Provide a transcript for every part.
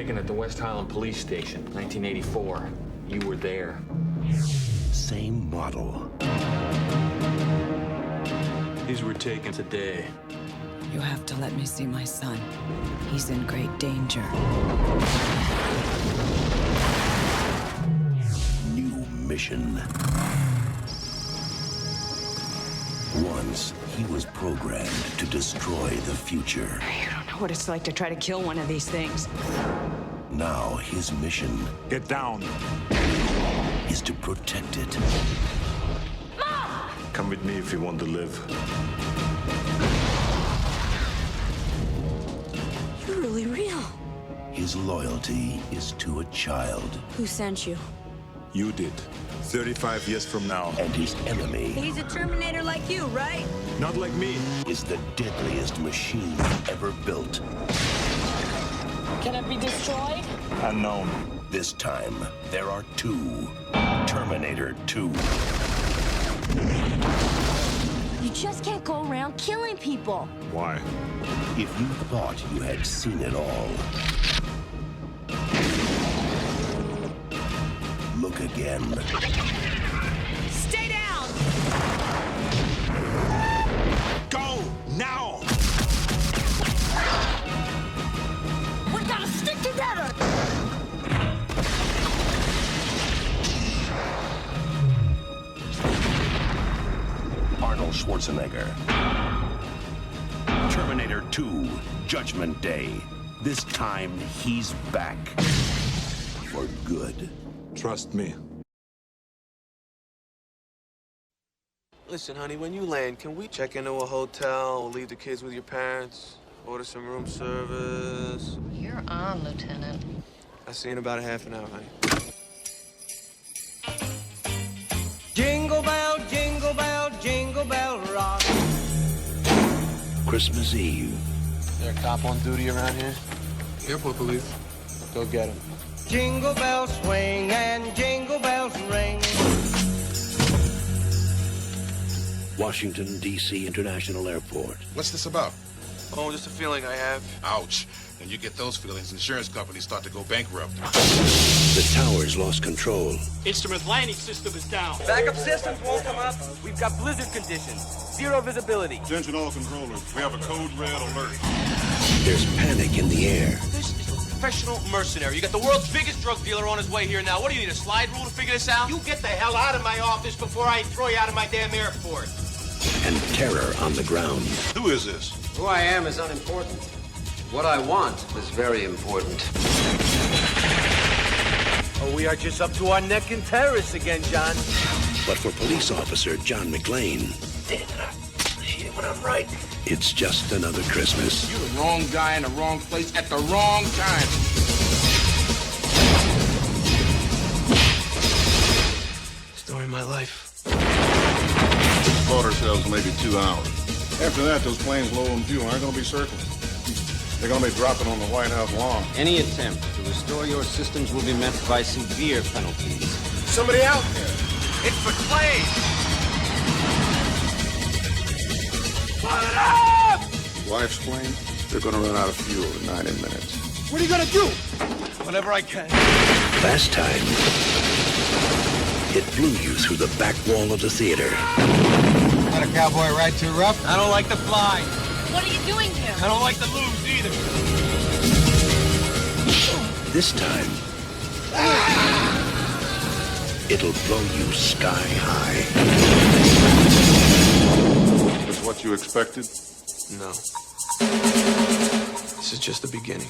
taken at the West Highland Police Station, 1984. You were there. Same model. These were taken today. You have to let me see my son. He's in great danger. New mission. Once, he was programmed to destroy the future. You don't know what it's like to try to kill one of these things. Now, his mission Get down. is to protect it. Come with me if you want to live. You're really real. His loyalty is to a child. Who sent you? You did. 35 years from now. And his enemy He's a Terminator like you, right? Not like me. is the deadliest machine ever built. Can it be destroyed? Unknown. This time, there are two. Terminator 2. You just can't go around killing people. Why? If you thought you had seen it all, look again. Stay down! Go! Now! We gotta stick together! Arnold Schwarzenegger. Terminator 2, Judgment Day. This time, he's back. For good. Trust me. Listen, honey, when you land, can we check into a hotel or leave the kids with your parents? Order some room service? You're on, Lieutenant. I'll see you in about a half an hour, honey. Jingle bell rock. Christmas Eve. Is there a cop on duty around here? Airport police. Go get him. Jingle bells swing and jingle bells ring. Washington, D.C. International Airport. What's this about? Oh, just a feeling I have. Ouch. When you get those feelings, insurance companies start to go bankrupt. The towers lost control. Instrument landing system is down. Backup systems won't come up. We've got blizzard conditions. Zero visibility. Attention all controllers. We have a code red alert. There's panic in the air. This is a professional mercenary. You got the world's biggest drug dealer on his way here now. What do you need, a slide rule to figure this out? You get the hell out of my office before I throw you out of my damn airport. And terror on the ground. Who is this? Who I am is unimportant. What I want is very important. Oh, we are just up to our neck in terrorists again, John. But for police officer John McClane, when I'm right, it's just another Christmas. You're the wrong guy in the wrong place at the wrong time. Story of my life. Slaughter cells maybe 2 hours. After that, those planes low on fuel aren't going to be circling. They're going to be dropping on the White House lawn. Any attempt to restore your systems will be met by severe penalties. Somebody out there. It's McClane. Wife's plane, they're going to run out of fuel in 90 minutes. What are you gonna do? Whatever I can. Last time, it blew you through the back wall of the theater. Let a cowboy ride too rough? I don't like to fly. What are you doing here? I don't like the moves either. This time, it'll blow you sky high. Is what you expected? No. This is just the beginning.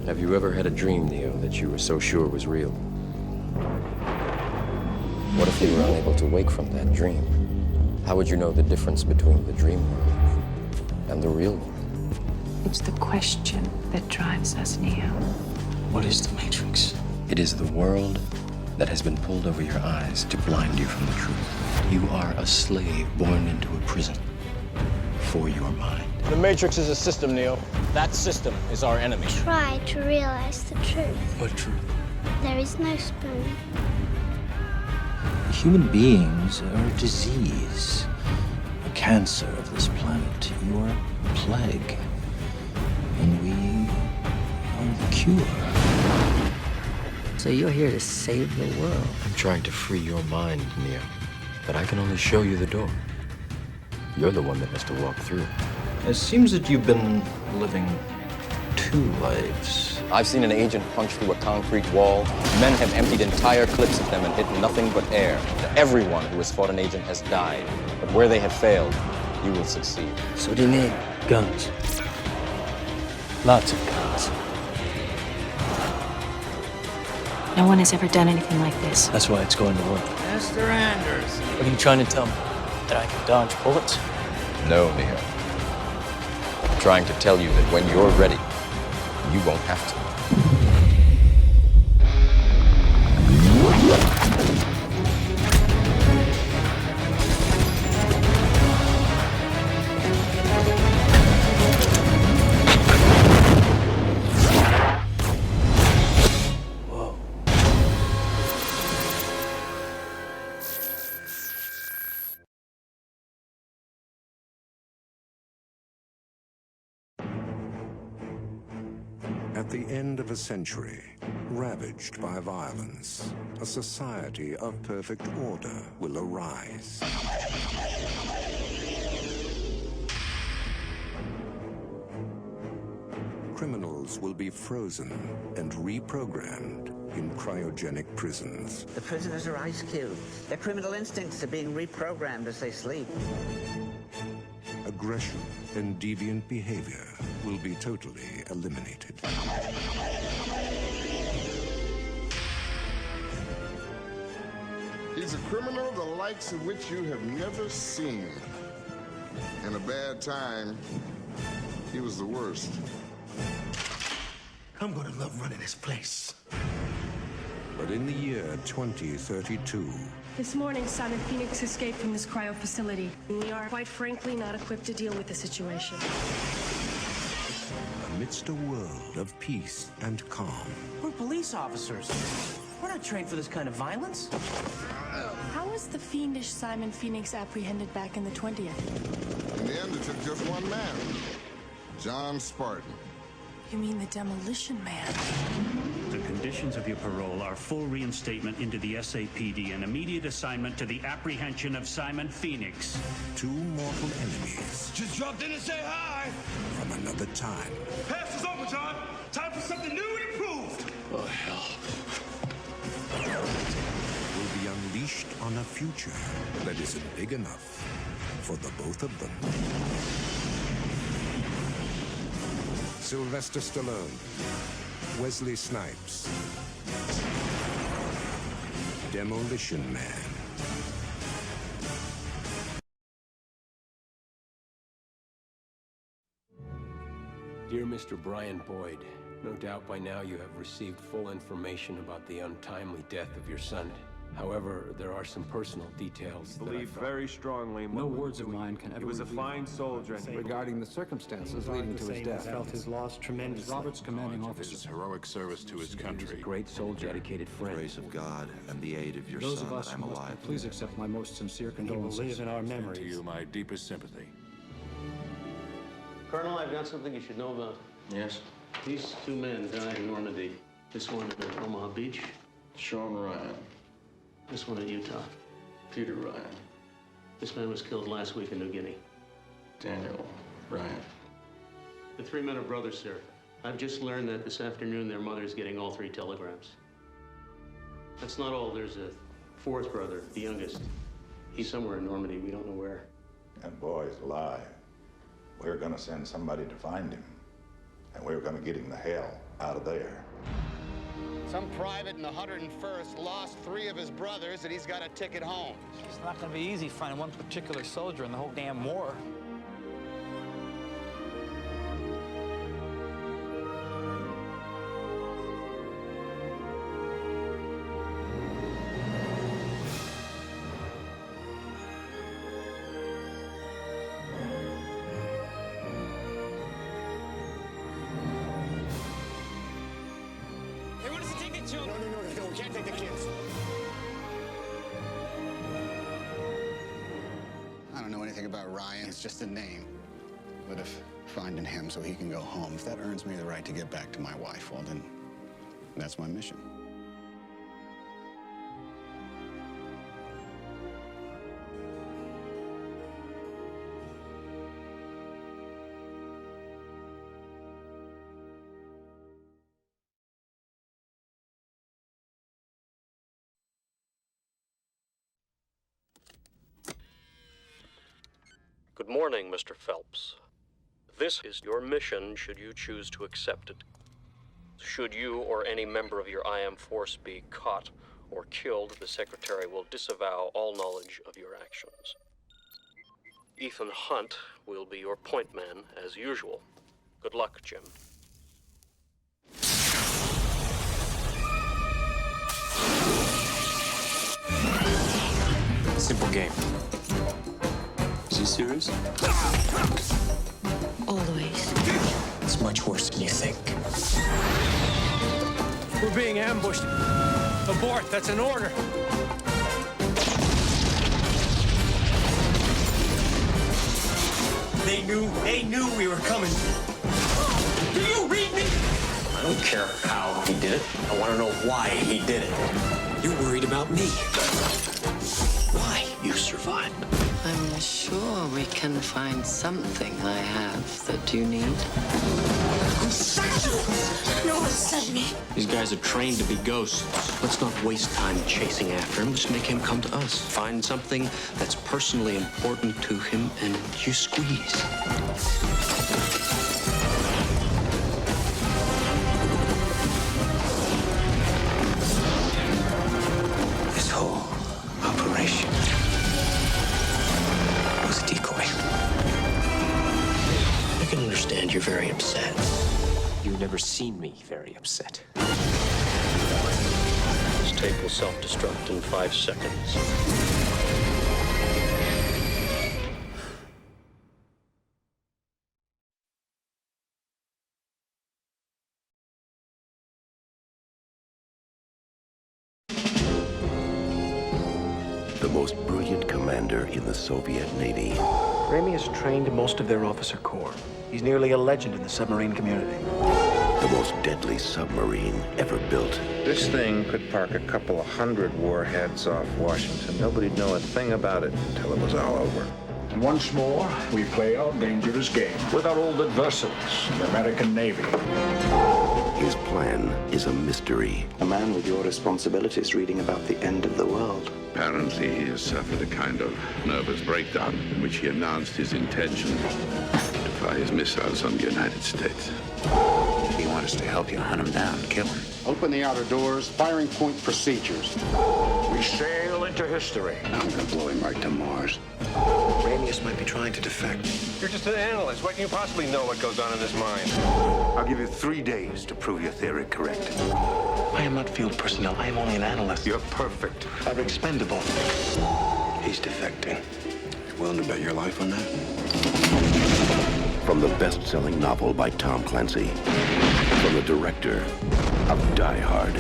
Have you ever had a dream, Neo, that you were so sure was real? What if if you were unable to wake from that dream? How would you know the difference between the dream world and the real world? It's the question that drives us, Neo. What is the Matrix? It is the world that has been pulled over your eyes to blind you from the truth. You are a slave born into a prison for your mind. The Matrix is a system, Neo. That system is our enemy. Try to realize the truth. What truth? There is no spoon. Human beings are a disease, a cancer of this planet. You are a plague, and we are the cure. So you're here to save the world. I'm trying to free your mind, Neo, but I can only show you the door. You're the one that has to walk through. It seems that you've been living two lives. I've seen an agent punch through a concrete wall. Men have emptied entire clips at them and hit nothing but air. Everyone who has fought an agent has died. But where they have failed, you will succeed. So what do you need? Guns. Lots of guns. No one has ever done anything like this. That's why it's going to work. Mr. Anders. What are you trying to tell me? That I can dodge bullets? No, Neo. I'm trying to tell you that when you're ready, you won't have to. At the end of a century, ravaged by violence, a society of perfect order will arise. Criminals will be frozen and reprogrammed in cryogenic prisons. The prisoners are ice cubes. Their criminal instincts are being reprogrammed as they sleep. Aggression and deviant behavior will be totally eliminated. He's a criminal the likes of which you have never seen. In a bad time, he was the worst. I'm gonna love running this place. But in the year 2032, This morning, Simon Phoenix escaped from this cryo facility. We are, quite frankly, not equipped to deal with the situation. amidst a world of peace and calm, We're police officers. We're not trained for this kind of violence. How was the fiendish Simon Phoenix apprehended back in the 20th? In the end, it took just one man, John Spartan. You mean the Demolition Man? The conditions of your parole are full reinstatement into the SAPD and immediate assignment to the apprehension of Simon Phoenix. Two mortal enemies Just dropped in to say hi. from another time Pass is over, John. Time for something new and improved. Oh, hell. will be unleashed on a future that isn't big enough for the both of them. Sylvester Stallone, Wesley Snipes, Demolition Man. Dear Mr. Brian Boyd, no doubt by now you have received full information about the untimely death of your son. However, there are some personal details that I Believe very strongly. No words of mine can ever. He was a fine soldier. Regarding the circumstances leading to his death, felt his loss tremendously. Robert's commanding officer. His heroic service to his country. Great soldier, dedicated friend. The grace of God and the aid of your Those son of us that I'm who must alive. please accept my most sincere He will condolences. live in our To memories. you, my deepest sympathy. Colonel, I've got something you should know about. Yes? These two men died in Normandy. This one at Omaha Beach. Sean Ryan. This one in Utah. Peter Ryan. This man was killed last week in New Guinea. Daniel Ryan. The three men are brothers, sir. I've just learned that this afternoon their mother's getting all three telegrams. That's not all. There's a fourth brother, the youngest. He's somewhere in Normandy. We don't know where. That boy's alive. We're gonna send somebody to find him. And we're gonna get him the hell out of there. Some private in the 101st lost 3 of his brothers, and he's got a ticket home. It's not going to be easy finding one particular soldier in the whole damn war. No, we can't take the kids. I don't know anything about Ryan. It's just a name. But if finding him so he can go home, if that earns me the right to get back to my wife, well, then that's my mission. Good morning, Mr. Phelps. This is your mission should you choose to accept it. Should you or any member of your IM force be caught or killed, the Secretary will disavow all knowledge of your actions. Ethan Hunt will be your point man as usual. Good luck, Jim. Simple game. Is he serious? Always. It's much worse than you think. We're being ambushed. Abort, that's an order. They knew we were coming. Do you read me? I don't care how he did it. I want to know why he did it. You're worried about me. Why you survived. I'm sure we can find something I have that you need. No one sent me. These guys are trained to be ghosts. Let's not waste time chasing after him. Let's make him come to us. Find something that's personally important to him, and you squeeze. This whole operation was a decoy. I can understand you're very upset. You've never seen me very upset. This tape will self-destruct in 5 seconds. The most brilliant commander in the Soviet Navy. Ramey has trained most of their officer corps. He's nearly a legend in the submarine community. The most deadly submarine ever built. This thing could park a couple of 100 warheads off Washington. Nobody'd know a thing about it until it was all over. And once more, we play our dangerous game with our old adversaries, the American Navy. His plan is a mystery. A man with your responsibilities reading about the end of the world. Apparently, he has suffered a kind of nervous breakdown in which he announced his intention to fire his missiles on the United States. We want us to help you hunt him down, kill him. Open the outer doors, firing point procedures. We sail into history. I'm gonna blow him right to Mars. Ramius might be trying to defect. You're just an analyst. What can you possibly know what goes on in his mind? I'll give you 3 days to prove your theory correct. I am not field personnel. I am only an analyst. You're perfect. I'm expendable. He's defecting. You willing to bet your life on that? From the best-selling novel by Tom Clancy. From the director of Die Hard.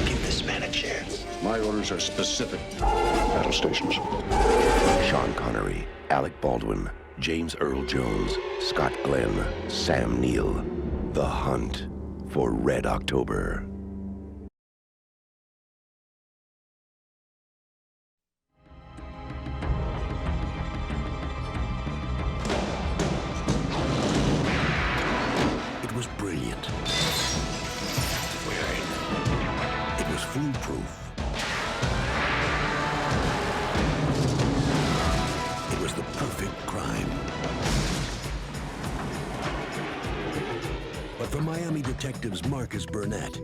Give this man a chance. My orders are specific. Battle stations. Sean Connery, Alec Baldwin, James Earl Jones, Scott Glenn, Sam Neill. The Hunt for Red October. It was brilliant. It was foolproof. It was the perfect crime. But for Miami detectives Marcus Burnett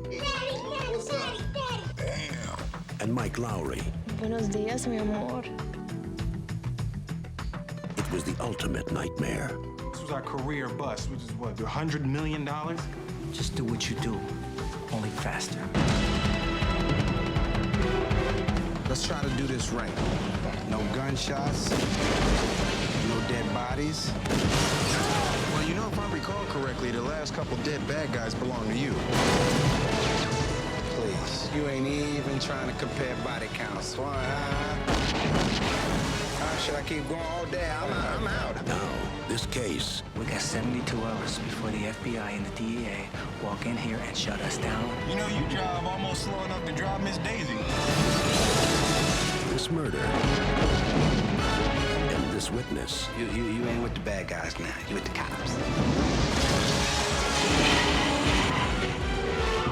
and Mike Lowry. Buenos dias, mi amor. It was the ultimate nightmare. This was our career bust, which is what, $100 million? Just do what you do, only faster. Let's try to do this right. No gunshots, no dead bodies. Well, you know, if I recall correctly, the last couple dead bad guys belong to you. Please, you ain't even trying to compare body counts. Should I keep going all day? I'm out. Now, this case. We got 72 hours before the FBI and the DEA walk in here and shut us down. You know, you drive almost slow enough to drive Miss Daisy. This murder. And this witness. You ain't with the bad guys now. You with the cops.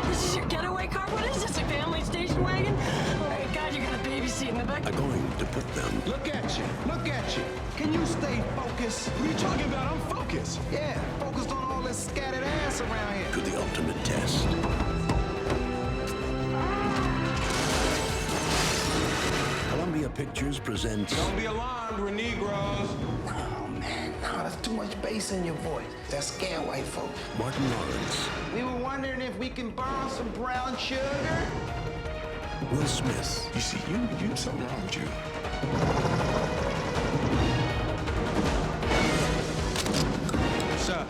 This is your getaway car? What is this, a family station wagon? Oh my God, you got a baby seat in the back. Are going to put them. Look at you. Look at you. Can you stay focused? What are you talking about? I'm focused. Yeah, focused on all this scattered ass around here. To the ultimate test. Columbia Pictures presents... Don't be alarmed, we're Negroes. Oh, man, no, that's too much bass in your voice. That scare white folks. Martin Lawrence. We were wondering if we can borrow some brown sugar. Will Smith. You see, you something wrong with you. Sir.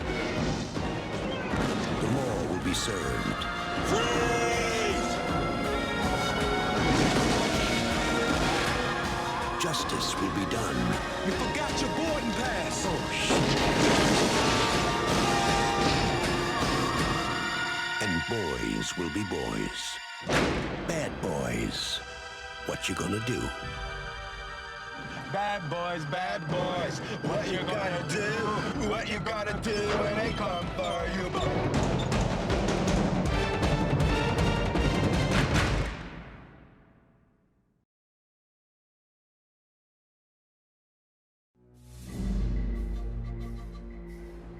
The law will be served. Freeze! Justice will be done. You forgot your boarding pass. Oh, shit. And boys will be boys. Bad boys. What you gonna do? Bad boys, what you gonna do? What you gonna do when they come for you?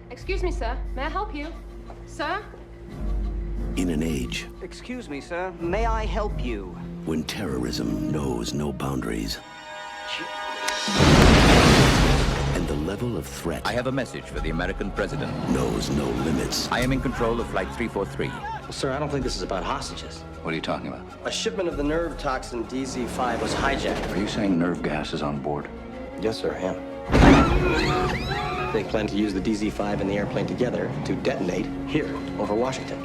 Excuse me, sir. May I help you? Sir? In an age Excuse me, sir. May I help you? when terrorism knows no boundaries. And the level of threat I have a message for the American president. knows no limits. I am in control of Flight 343. Sir, I don't think this is about hostages. What are you talking about? A shipment of the nerve toxin DZ5 was hijacked. Are you saying nerve gas is on board? Yes, sir, I am. They plan to use the DZ5 and the airplane together to detonate here, over Washington.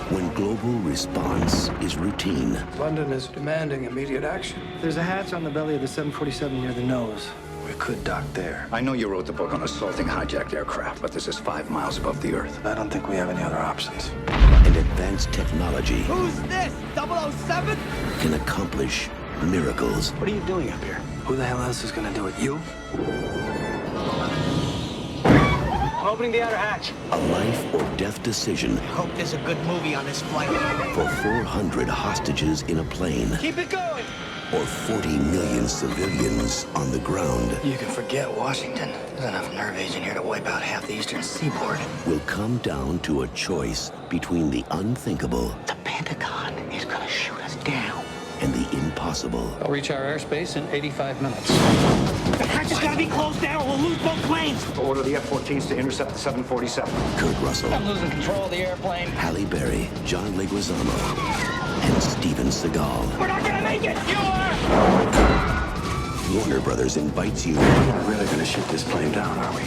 When global response is routine. London is demanding immediate action. There's a hatch on the belly of the 747 near the nose. We could dock there. I know you wrote the book on assaulting hijacked aircraft, but this is 5 miles above the Earth. I don't think we have any other options. And advanced technology Who's this? 007? can accomplish miracles. What are you doing up here? Who the hell else is gonna do it? You? I'm opening the outer hatch. A life or death decision I hope there's a good movie on this flight. for 400 hostages in a plane. Keep it going. Or 40 million civilians on the ground. You can forget Washington. There's enough nerve agent here to wipe out half the eastern seaboard. Will come down to a choice between the unthinkable. The Pentagon is gonna shoot us down. And the impossible. I'll reach our airspace in 85 minutes. The hatch has gotta be closed down or we'll lose both planes. Order the F-14s to intercept the 747. Kurt Russell. I'm losing control of the airplane. Halle Berry, John Leguizamo, and Steven Seagal. We're not gonna make it! You are! Warner Brothers invites you. We're not really gonna shoot this plane down, are we?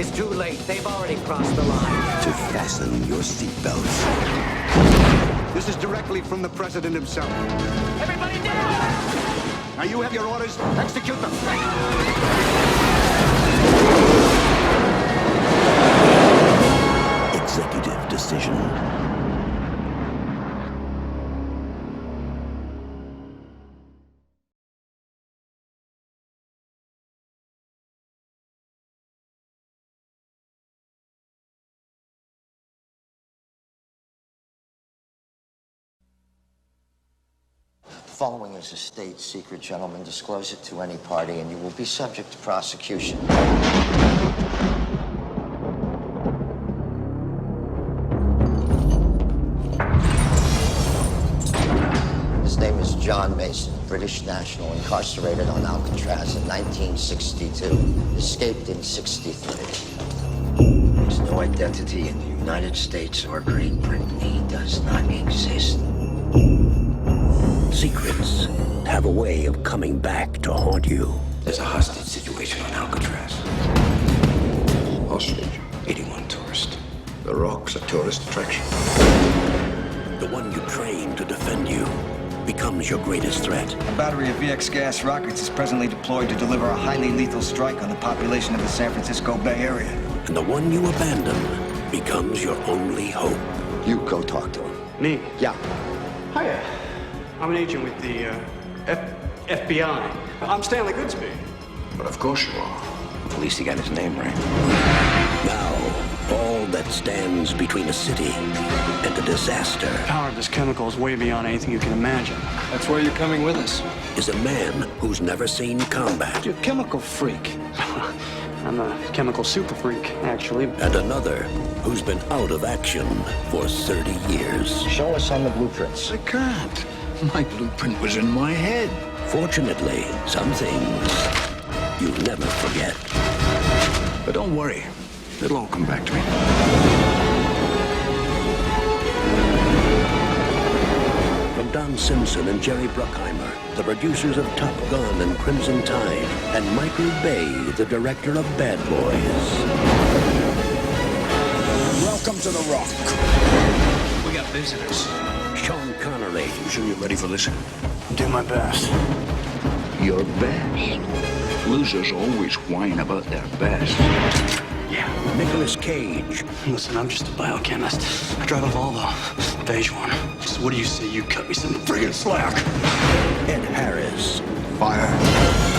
It's too late. They've already crossed the line. To fasten your seatbelts. This is directly from the president himself. Everybody down! Now you have your orders. Execute them. Executive decision. Following is a state secret, gentlemen. Disclose it to any party and you will be subject to prosecution. His name John Mason, British national, incarcerated on Alcatraz in 1962. Escaped in 63. There's no identity in the United States or Great Britain. He does not exist. Secrets have a way of coming back to haunt you. There's a hostage situation on Alcatraz. Hostage? 81 tourists. The Rock's a tourist attraction. The one you train to defend you becomes your greatest threat. A battery of VX gas rockets is presently deployed to deliver a highly lethal strike on the population of the San Francisco Bay Area. And the one you abandon becomes your only hope. You go talk to him. Me? Yeah. Hiya. I'm an agent with the FBI. I'm Stanley Goodspeed. But of course you are. At least he got his name right. Now, all that stands between a city and a disaster. The power of this chemical is way beyond anything you can imagine. That's why you're coming with us. Is a man who's never seen combat. You're a chemical freak. I'm a chemical super freak, actually. And another who's been out of action for 30 years. Show us on the blueprints. I can't. My blueprint was in my head. Fortunately, some things you never forget. But don't worry. It'll all come back to me. From Don Simpson and Jerry Bruckheimer, the producers of Top Gun and Crimson Tide, and Michael Bay, the director of Bad Boys. Welcome to the Rock. We got visitors. Sean Connery. You sure you're ready for this? Do my best. Your best. Losers always whine about their best. Yeah. Nicolas Cage. Listen, I'm just a biochemist. I drive a Volvo, beige one. So what do you say you cut me some friggin' slack? Ed Harris. Fire.